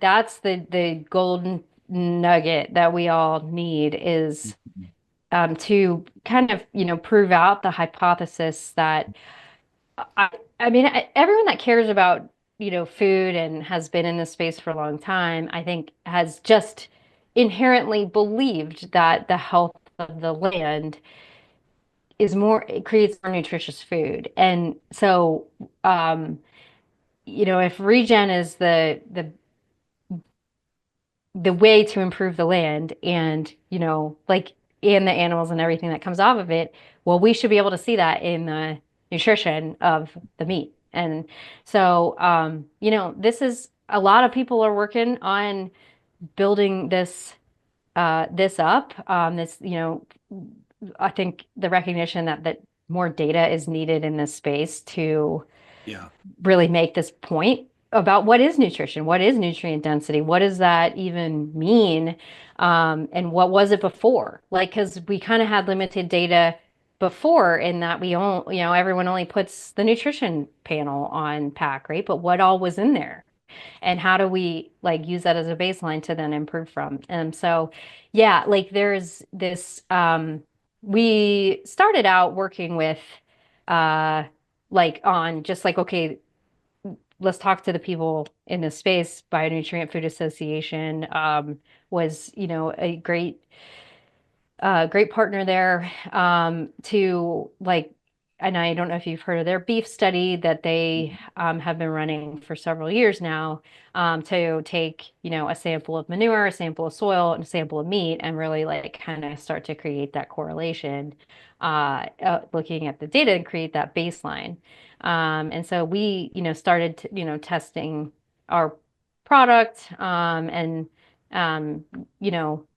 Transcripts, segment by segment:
that's the golden nugget that we all need is to kind of, prove out the hypothesis that I, I mean, everyone that cares about, food and has been in this space for a long time, I think has just inherently believed that the health of the land it creates more nutritious food. And so, if regen is the way to improve the land and, like and the animals and everything that comes off of it, well, we should be able to see that in the nutrition of the meat. And so, this is a lot of people are working on building this up. I think the recognition that more data is needed in this space to Yeah. really make this point about what is nutrition, what is nutrient density, what does that even mean, and what was it before? Like, because we kind of had limited data before in that we all, everyone only puts the nutrition panel on pack, right? But what all was in there? And how do we like use that as a baseline to then improve from? And so, yeah, like there's this, we started out working with, uh, like on just like, okay, let's talk to the people in this space. Bionutrient Food Association was, great partner there to like, and I don't know if you've heard of their beef study that they have been running for several years now to take, a sample of manure, a sample of soil, and a sample of meat, and really like kind of start to create that correlation, looking at the data and create that baseline. And so we, started, testing our product and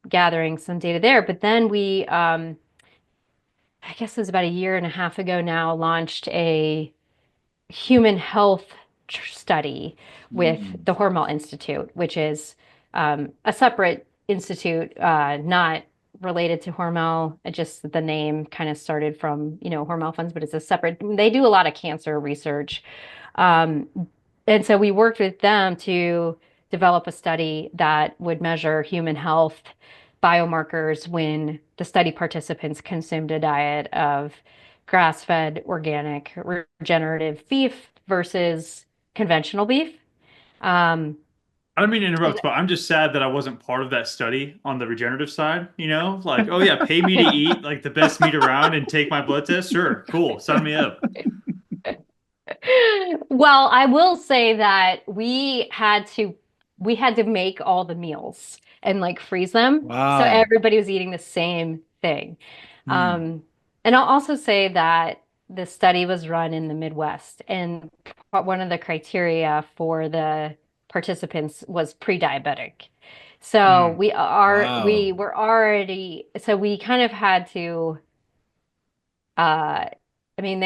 gathering some data there. But then we, I guess it was about a year and a half ago now, launched a human health study with Mm. the Hormel Institute, which is a separate institute, not related to Hormel. It just the name kind of started from, Hormel Funds, but it's a separate, they do a lot of cancer research. Um, and so we worked with them to develop a study that would measure human health biomarkers when the study participants consumed a diet of grass-fed, organic, regenerative beef versus conventional beef. Um, I don't mean to and interrupt, but I'm just sad that I wasn't part of that study on the regenerative side, Like, oh yeah, pay me to eat like the best meat around and take my blood test. Sure, cool, sign me up. well, I will say that we had to make all the meals and like freeze them. So Wow. everybody was eating the same thing. Hmm. Um, and I'll also say that the study was run in the Midwest, and one of the criteria for the participants was pre-diabetic. So Hmm. we Wow. were already, so we kind of had to I mean,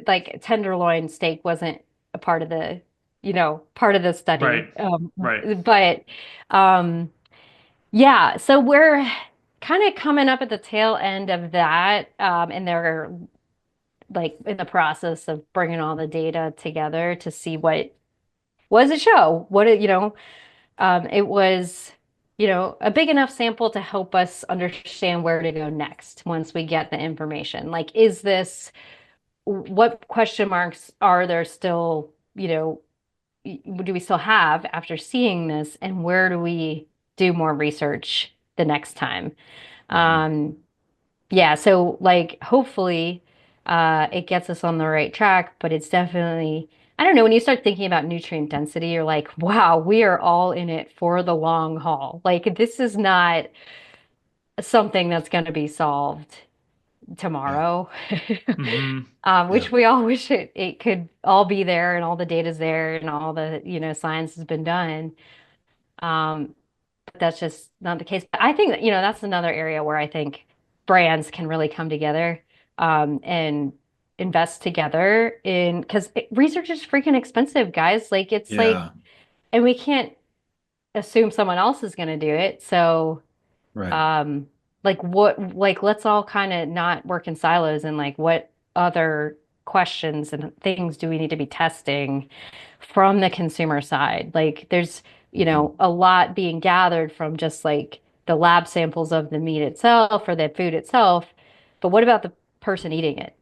like tenderloin steak wasn't a part of part of the study. Right. Right. But um, yeah, so we're kind of coming up at the tail end of that, and they're like in the process of bringing all the data together to see what does it show? It was, a big enough sample to help us understand where to go next once we get the information. Like, what question marks are there still, do we still have after seeing this, and where do we do more research the next time? Mhm. Um, yeah, so like hopefully it gets us on the right track, but it's definitely, I don't know, when you start thinking about nutrient density, you're like, wow, we are all in it for the long haul. Like this is not something that's going to be solved Yeah. tomorrow. Hmm. Which Yeah. we all wish it could all be there and all the data's there and all the, science has been done. But that's just not the case. But I think that, that's another area where I think brands can really come together and invest together because research is freaking expensive, guys. Like it's like, Yeah. and we can't assume someone else is going to do it. So Right. um, let's all kind of not work in silos and like, what other questions and things do we need to be testing from the consumer side? Like, a lot being gathered from just like the lab samples of the meat itself or the food itself. But what about the person eating it?